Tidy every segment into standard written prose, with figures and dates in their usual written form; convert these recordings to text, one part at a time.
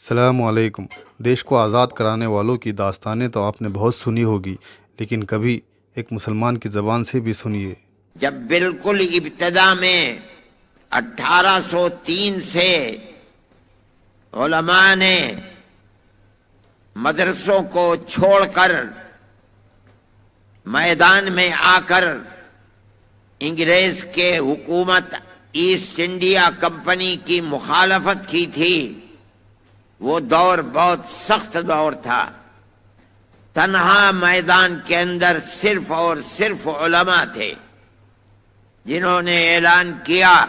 السلام علیکم۔ دیش کو آزاد کرانے والوں کی داستانیں تو آپ نے بہت سنی ہوگی، لیکن کبھی ایک مسلمان کی زبان سے بھی سنیے۔ جب بالکل ابتدا میں 1803 سے علماء نے مدرسوں کو چھوڑ کر میدان میں آ کر انگریز کے حکومت ایسٹ انڈیا کمپنی کی مخالفت کی تھی، وہ دور بہت سخت دور تھا۔ تنہا میدان کے اندر صرف اور صرف علماء تھے جنہوں نے اعلان کیا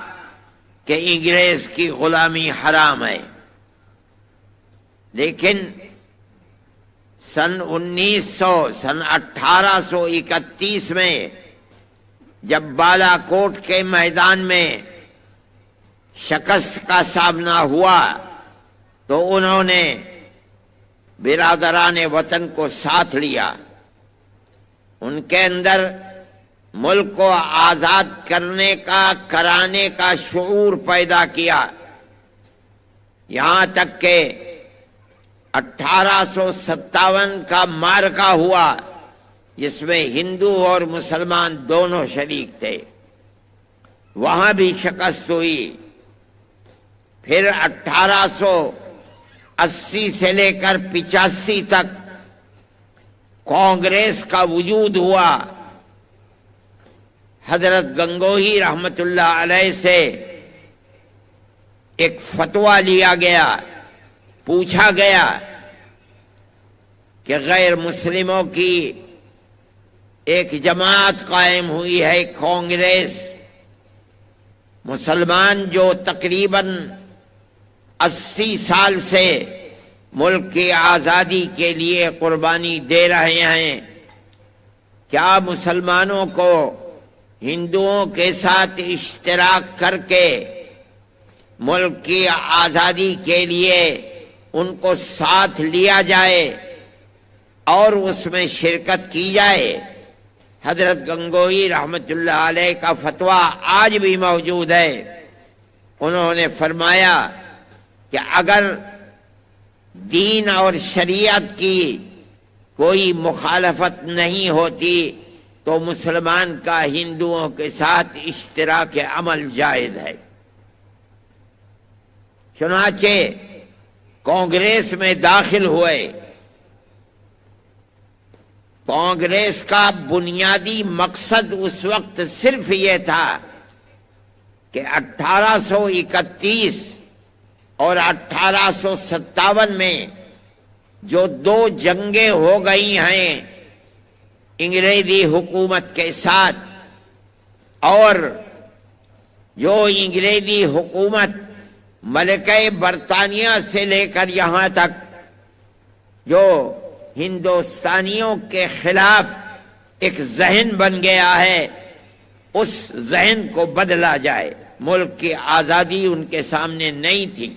کہ انگریز کی غلامی حرام ہے۔ لیکن سن 1831 میں جب بالا کوٹ کے میدان میں شکست کا سامنا ہوا تو انہوں نے برادران وطن کو ساتھ لیا، ان کے اندر ملک کو آزاد کرانے کا شعور پیدا کیا، یہاں تک کہ 1857 کا معرکہ ہوا جس میں ہندو اور مسلمان دونوں شریک تھے، وہاں بھی شکست ہوئی۔ پھر 1880 سے لے کر 85 تک کانگریس کا وجود ہوا۔ حضرت گنگوہی رحمت اللہ علیہ سے ایک فتویٰ لیا گیا، پوچھا گیا کہ غیر مسلموں کی ایک جماعت قائم ہوئی ہے کانگریس، مسلمان جو تقریباً 80 سال سے ملک کی آزادی کے لیے قربانی دے رہے ہیں، کیا مسلمانوں کو ہندوؤں کے ساتھ اشتراک کر کے ملک کی آزادی کے لیے ان کو ساتھ لیا جائے اور اس میں شرکت کی جائے؟ حضرت گنگوہی رحمت اللہ علیہ کا فتویٰ آج بھی موجود ہے۔ انہوں نے فرمایا کہ اگر دین اور شریعت کی کوئی مخالفت نہیں ہوتی تو مسلمان کا ہندوؤں کے ساتھ اشتراک عمل جائز ہے۔ چنانچہ کانگریس میں داخل ہوئے۔ کانگریس کا بنیادی مقصد اس وقت صرف یہ تھا کہ 1831 اور 1857 میں جو دو جنگیں ہو گئی ہیں انگریزی حکومت کے ساتھ، اور جو انگریزی حکومت ملکہ برطانیہ سے لے کر یہاں تک جو ہندوستانیوں کے خلاف ایک ذہن بن گیا ہے، اس ذہن کو بدلا جائے۔ ملک کی آزادی ان کے سامنے نہیں تھی۔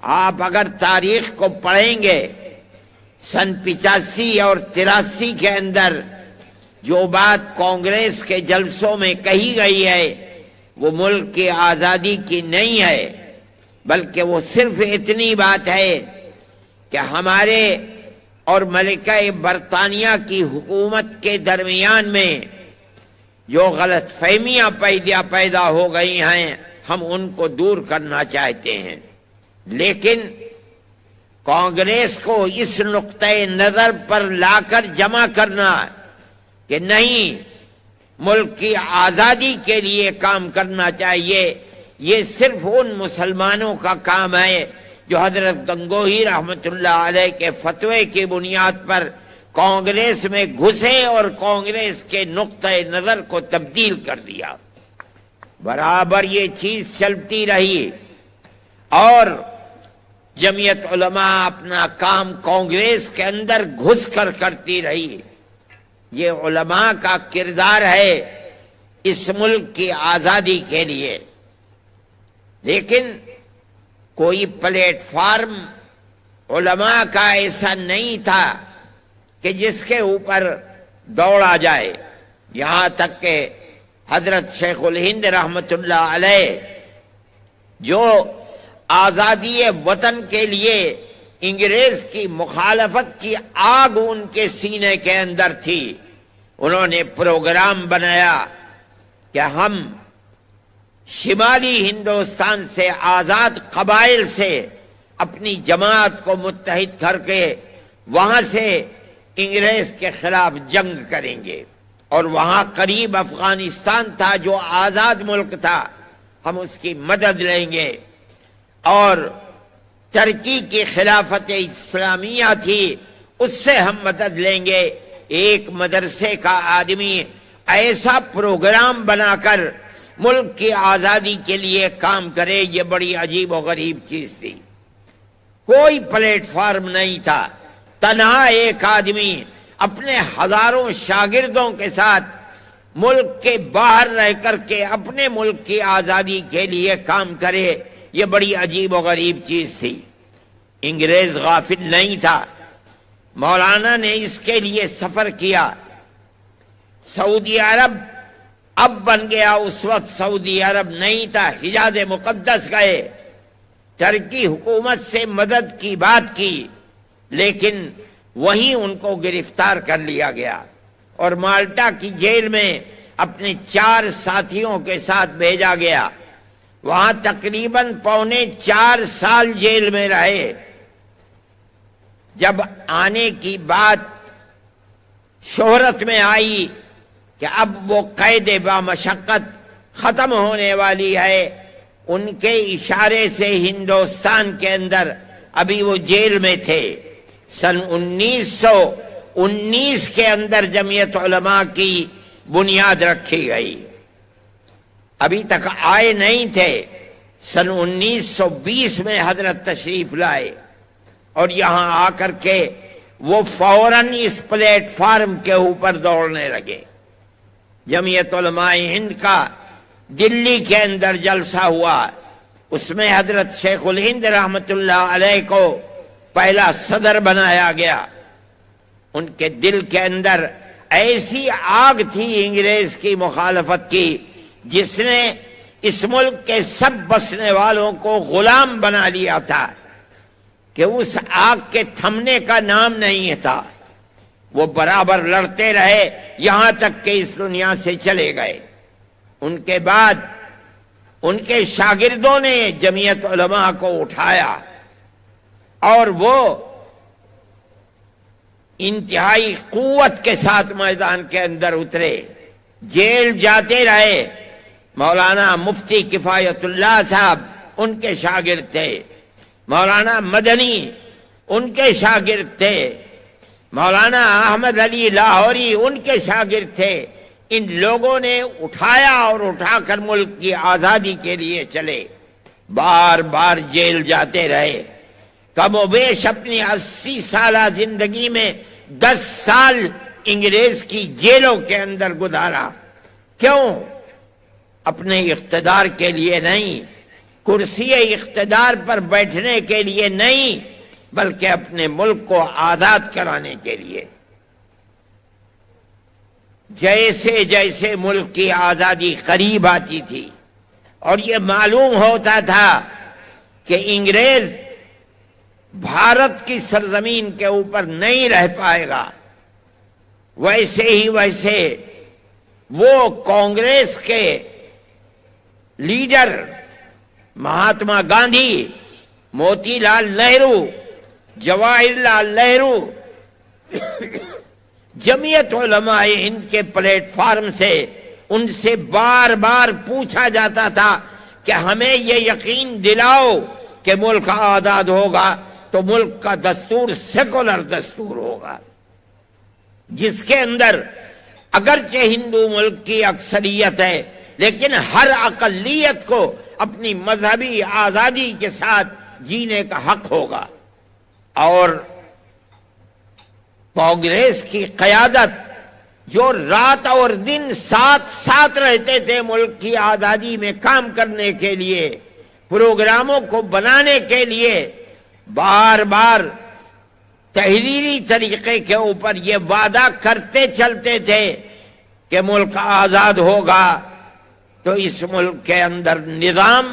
آپ اگر تاریخ کو پڑھیں گے، سن 85 اور 83 کے اندر جو بات کانگریس کے جلسوں میں کہی گئی ہے وہ ملک کی آزادی کی نہیں ہے، بلکہ وہ صرف اتنی بات ہے کہ ہمارے اور ملکہ برطانیہ کی حکومت کے درمیان میں جو غلط فہمیاں پیدا ہو گئی ہیں ہم ان کو دور کرنا چاہتے ہیں۔ لیکن کانگریس کو اس نقطۂ نظر پر لا کر جمع کرنا کہ نہیں، ملک کی آزادی کے لیے کام کرنا چاہیے، یہ صرف ان مسلمانوں کا کام ہے جو حضرت گنگوہی رحمت اللہ علیہ کے فتوے کی بنیاد پر کانگریس میں گھسے اور کانگریس کے نقطۂ نظر کو تبدیل کر دیا۔ برابر یہ چیز چلتی رہی اور جمعیت علماء اپنا کام کانگریس کے اندر گھس کر کرتی رہی۔ یہ علماء کا کردار ہے اس ملک کی آزادی کے لیے۔ لیکن کوئی پلیٹ فارم علماء کا ایسا نہیں تھا کہ جس کے اوپر دوڑا جائے، یہاں تک کہ حضرت شیخ الہند رحمت اللہ علیہ جو آزادی وطن کے لیے انگریز کی مخالفت کی آگ ان کے سینے کے اندر تھی، انہوں نے پروگرام بنایا کہ ہم شمالی ہندوستان سے آزاد قبائل سے اپنی جماعت کو متحد کر کے وہاں سے انگریز کے خلاف جنگ کریں گے، اور وہاں قریب افغانستان تھا جو آزاد ملک تھا، ہم اس کی مدد لیں گے، اور ترکی کی خلافت اسلامیہ تھی اس سے ہم مدد لیں گے۔ ایک مدرسے کا آدمی ایسا پروگرام بنا کر ملک کی آزادی کے لیے کام کرے، یہ بڑی عجیب و غریب چیز تھی۔ کوئی پلیٹ فارم نہیں تھا، تنہا ایک آدمی اپنے ہزاروں شاگردوں کے ساتھ ملک کے باہر رہ کر کے اپنے ملک کی آزادی کے لیے کام کرے، یہ بڑی عجیب و غریب چیز تھی۔ انگریز غافل نہیں تھا، مولانا نے اس کے لیے سفر کیا۔ سعودی عرب اب بن گیا، اس وقت سعودی عرب نہیں تھا، حجاز مقدس گئے، ترکی حکومت سے مدد کی بات کی، لیکن وہیں ان کو گرفتار کر لیا گیا اور مالٹا کی جیل میں اپنے 4 ساتھیوں کے ساتھ بھیجا گیا۔ وہاں تقریباً 4.25 سال جیل میں رہے۔ جب آنے کی بات شہرت میں آئی کہ اب وہ قید بامشقت ختم ہونے والی ہے، ان کے اشارے سے ہندوستان کے اندر ابھی وہ جیل میں تھے۔ سن 1919 کے اندر جمعیت علماء کی بنیاد رکھی گئی، ابھی تک آئے نہیں تھے۔ سن 1920 میں حضرت تشریف لائے اور یہاں آ کر کے وہ فوراً اس پلیٹ فارم کے اوپر دوڑنے لگے۔ جمعیت علماء ہند کا دلی کے اندر جلسہ ہوا، اس میں حضرت شیخ الہند رحمت اللہ علیہ کو پہلا صدر بنایا گیا۔ ان کے دل کے اندر ایسی آگ تھی انگریز کی مخالفت کی، جس نے اس ملک کے سب بسنے والوں کو غلام بنا لیا تھا، کہ اس آگ کے تھمنے کا نام نہیں تھا۔ وہ برابر لڑتے رہے یہاں تک کہ اس دنیا سے چلے گئے۔ ان کے بعد ان کے شاگردوں نے جمعیت علماء کو اٹھایا اور وہ انتہائی قوت کے ساتھ میدان کے اندر اترے، جیل جاتے رہے۔ مولانا مفتی کفایت اللہ صاحب ان کے شاگرد تھے، مولانا مدنی ان کے شاگرد تھے، مولانا احمد علی لاہوری ان کے شاگرد تھے۔ ان لوگوں نے اٹھایا اور اٹھا کر ملک کی آزادی کے لیے چلے، بار بار جیل جاتے رہے۔ کم و بیش اپنی 80 سالہ زندگی میں 10 سال انگریز کی جیلوں کے اندر گزارا۔ کیوں؟ اپنے اقتدار کے لیے نہیں، کرسی اقتدار پر بیٹھنے کے لیے نہیں، بلکہ اپنے ملک کو آزاد کرانے کے لیے۔ جیسے جیسے ملک کی آزادی قریب آتی تھی اور یہ معلوم ہوتا تھا کہ انگریز بھارت کی سرزمین کے اوپر نہیں رہ پائے گا، ویسے ہی ویسے وہ کانگریس کے لیڈر مہاتما گاندھی، موتی لال نہرو، جواہر لال نہرو، جمعیت علماء ہند کے پلیٹ فارم سے ان سے بار بار پوچھا جاتا تھا کہ ہمیں یہ یقین دلاؤ کہ ملک آزاد ہوگا تو ملک کا دستور سیکولر دستور ہوگا، جس کے اندر اگرچہ ہندو ملک کی اکثریت ہے لیکن ہر اقلیت کو اپنی مذہبی آزادی کے ساتھ جینے کا حق ہوگا۔ اور کانگریس کی قیادت جو رات اور دن ساتھ رہتے تھے ملک کی آزادی میں کام کرنے کے لیے، پروگراموں کو بنانے کے لیے، بار بار تحریری طریقے کے اوپر یہ وعدہ کرتے چلتے تھے کہ ملک آزاد ہوگا تو اس ملک کے اندر نظام